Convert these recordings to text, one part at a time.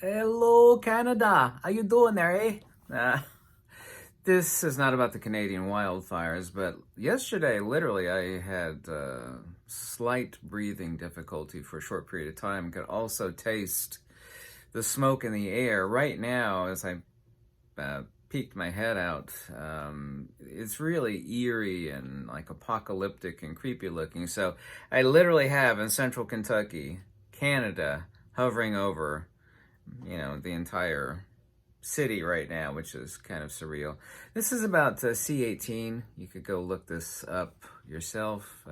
Hello, Canada. How you doing there, eh? This is not about the Canadian wildfires, but yesterday, literally, I had slight breathing difficulty for a short period of time. Could also taste the smoke in the air. Right now, as I peeked my head out, it's really eerie and like apocalyptic and creepy looking. So I literally have in central Kentucky, Canada, hovering over the entire city right now, which is kind of surreal. This is about C-18. You could go look this up yourself.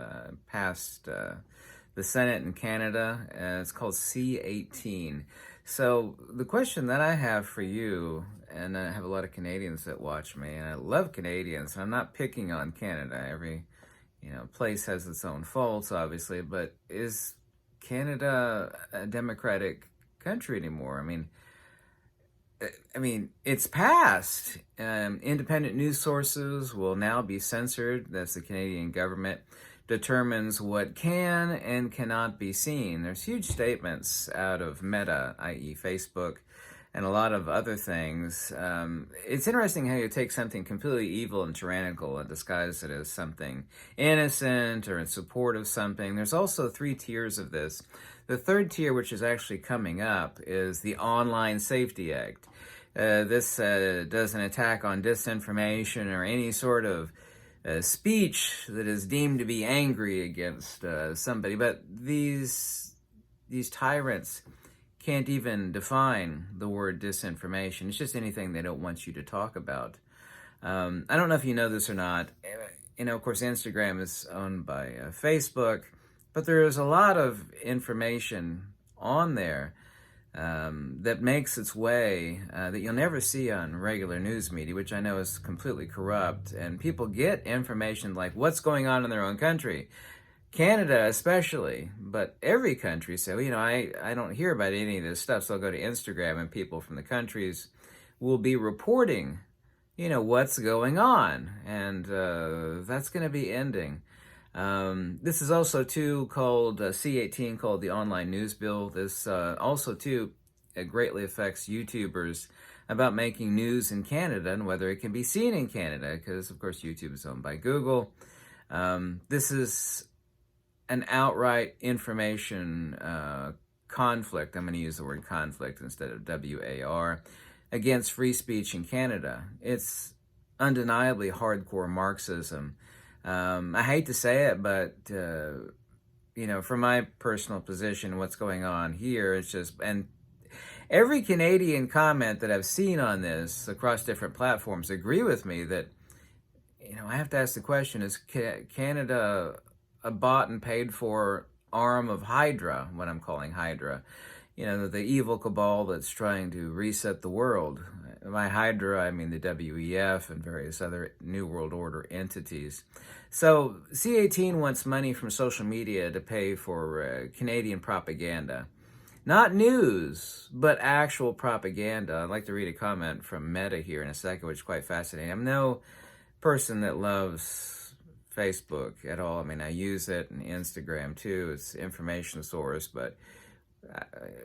Passed the Senate in Canada. It's called C-18. So the question that I have for you, and I have a lot of Canadians that watch me, and I love Canadians, and I'm not picking on Canada. Every place has its own faults, obviously, but is Canada a democratic country anymore? I mean, it's passed. Independent news sources will now be censored. That's the Canadian government determines what can and cannot be seen. There's huge statements out of Meta, i.e. Facebook, and a lot of other things. It's interesting how you take something completely evil and tyrannical and disguise it as something innocent or in support of something. There's also three tiers of this. The third tier, which is actually coming up, is the Online Safety Act. This does an attack on disinformation or any sort of speech that is deemed to be angry against somebody. But these tyrants can't even define the word disinformation. It's just anything they don't want you to talk about. I don't know if you know this or not. Of course, Instagram is owned by Facebook, but there's a lot of information on there that makes its way that you'll never see on regular news media, which I know is completely corrupt. And people get information like what's going on in their own country. Canada especially, but every country. So, I don't hear about any of this stuff. So I'll go to Instagram and people from the countries will be reporting, what's going on. And that's going to be ending. This is also, too, called C-18, called the Online News Bill. This also, too, it greatly affects YouTubers about making news in Canada and whether it can be seen in Canada, because, of course, YouTube is owned by Google. This is an outright information conflict. I'm going to use the word conflict instead of WAR, against free speech in Canada. It's undeniably hardcore Marxism. I hate to say it, but, from my personal position, what's going on here is just, and every Canadian comment that I've seen on this across different platforms agree with me that, I have to ask the question, is Canada a bought and paid for arm of Hydra, what I'm calling Hydra? The evil cabal that's trying to reset the world. By Hydra, I mean the WEF and various other New World Order entities. So C-18 wants money from social media to pay for Canadian propaganda. Not news, but actual propaganda. I'd like to read a comment from Meta here in a second, which is quite fascinating. I'm no person that loves Facebook at all. I use it and Instagram too. It's an information source, but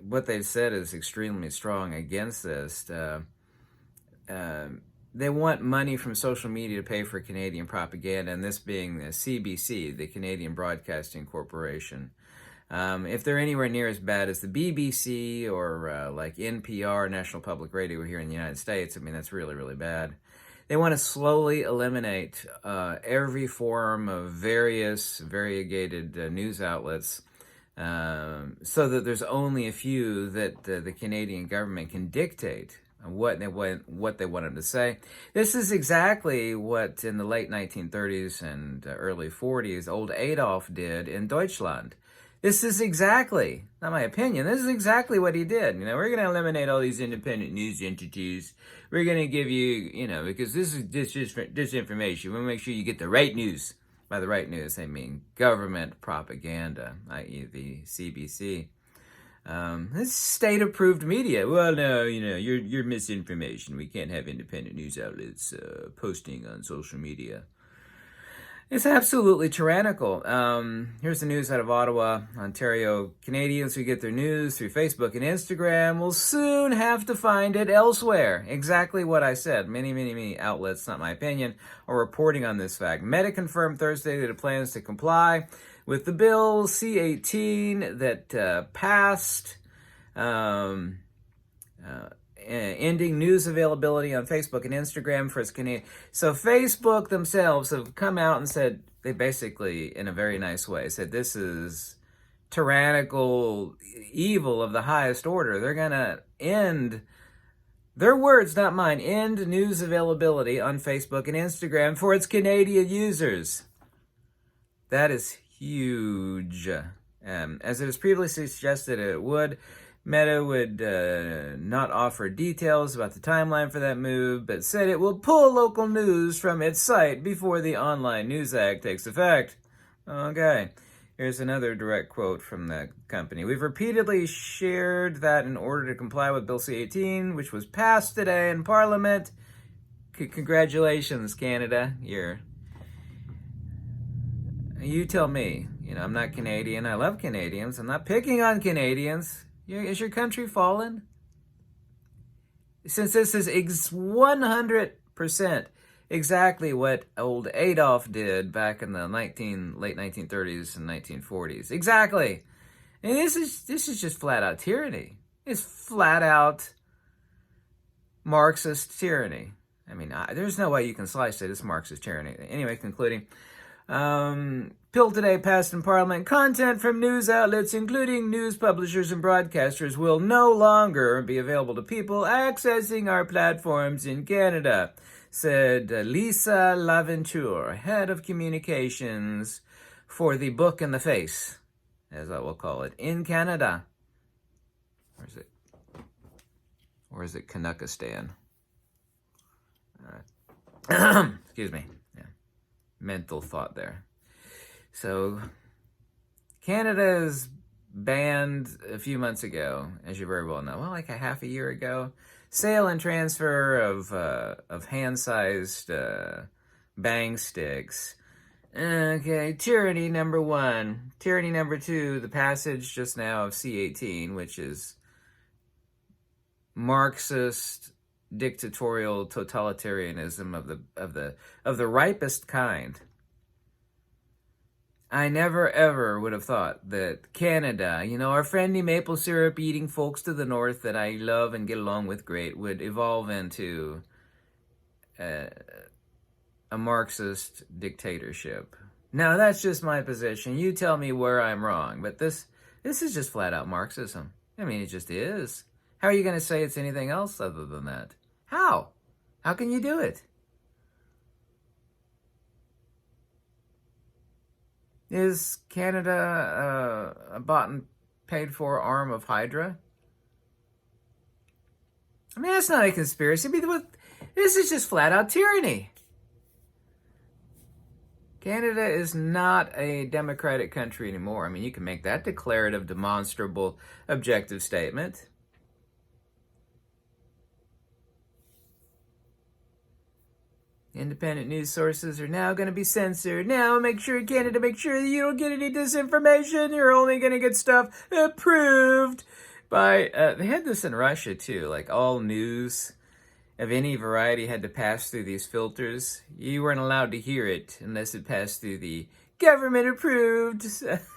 what they've said is extremely strong against this. They want money from social media to pay for Canadian propaganda, and this being the CBC, the Canadian Broadcasting Corporation. If they're anywhere near as bad as the BBC or like NPR, National Public Radio here in the United States, that's really, really bad. They want to slowly eliminate every form of various variegated news outlets so that there's only a few that the Canadian government can dictate what they want them to say. This is exactly what in the late 1930s and early 40s old Adolf did in Deutschland. This is exactly, not my opinion, this is exactly what he did. We're going to eliminate all these independent news entities. We're going to give you, because this is disinformation. We'll make sure you get the right news. By the right news, I mean government propaganda, i.e. the CBC. This is state-approved media. Well, no, you're misinformation. We can't have independent news outlets posting on social media. It's absolutely tyrannical. Here's the news out of Ottawa, Ontario. Canadians who get their news through Facebook and Instagram will soon have to find it elsewhere. Exactly what I said. Many outlets, not my opinion, are reporting on this fact. Meta confirmed Thursday that it plans to comply with the bill C-18 that passed, ending news availability on Facebook and Instagram for its Canadian. So Facebook themselves have come out and said, they basically, in a very nice way, said this is tyrannical evil of the highest order. They're going to end, their words, not mine, end news availability on Facebook and Instagram for its Canadian users. That is huge. As it was previously suggested it would, Meta would not offer details about the timeline for that move, but said it will pull local news from its site before the Online News Act takes effect. Okay, here's another direct quote from the company. We've repeatedly shared that in order to comply with Bill C-18, which was passed today in Parliament. Congratulations, Canada. You tell me. I'm not Canadian. I love Canadians. I'm not picking on Canadians. Is your country fallen? Since this is 100% exactly what old Adolf did back in the late 1930s and 1940s. Exactly. And this is just flat out tyranny. It's flat out Marxist tyranny. I mean, there's no way you can slice it. It's Marxist tyranny. Anyway, concluding. Bill today passed in Parliament. Content from news outlets, including news publishers and broadcasters, will no longer be available to people accessing our platforms in Canada, said Lisa Laventure, head of communications for the Book in the Face, as I will call it, in Canada. Or is it Kanukistan? Excuse me. Mental thought there. So, Canada's banned a few months ago, as you very well know, like a half a year ago, sale and transfer of hand-sized bang sticks. Okay, tyranny number one. Tyranny number two, the passage just now of C-18, which is Marxist dictatorial totalitarianism of the ripest kind. I never ever would have thought that Canada, our friendly maple syrup eating folks to the north that I love and get along with great, would evolve into a Marxist dictatorship. Now that's just my position. You tell me where I'm wrong, but this is just flat out Marxism. I mean, it just is. How are you going to say it's anything else other than that? How? How can you do it? Is Canada a bought and paid for arm of Hydra? I mean, that's not a conspiracy. This is just flat out tyranny. Canada is not a democratic country anymore. I mean, you can make that declarative, demonstrable, objective statement. Independent news sources are now going to be censored. Now, Canada, make sure that you don't get any disinformation. You're only going to get stuff approved by... they had this in Russia, too. Like, all news of any variety had to pass through these filters. You weren't allowed to hear it unless it passed through the government-approved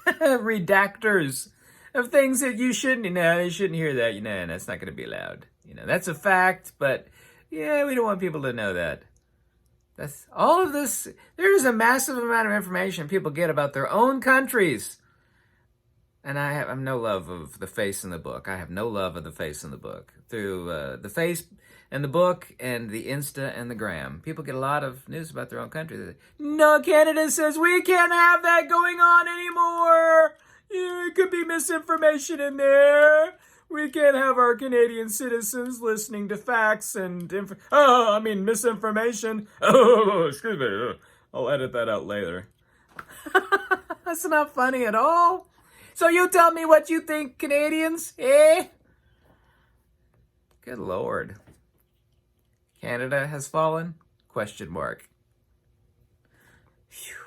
redactors of things that you shouldn't... No, you shouldn't hear that. That's not going to be allowed. That's a fact, but, yeah, we don't want people to know that. That's all of this. There's a massive amount of information people get about their own countries. And I have no love of the face in the book. I have no love of the face in the book. Through the face and the book and the Insta and the Gram. People get a lot of news about their own country. They say, no, Canada says we can't have that going on anymore. Yeah, it could be misinformation in there. We can't have our Canadian citizens listening to facts and misinformation. Oh, excuse me. I'll edit that out later. That's not funny at all. So you tell me what you think, Canadians, eh? Good Lord. Canada has fallen? Question mark. Phew.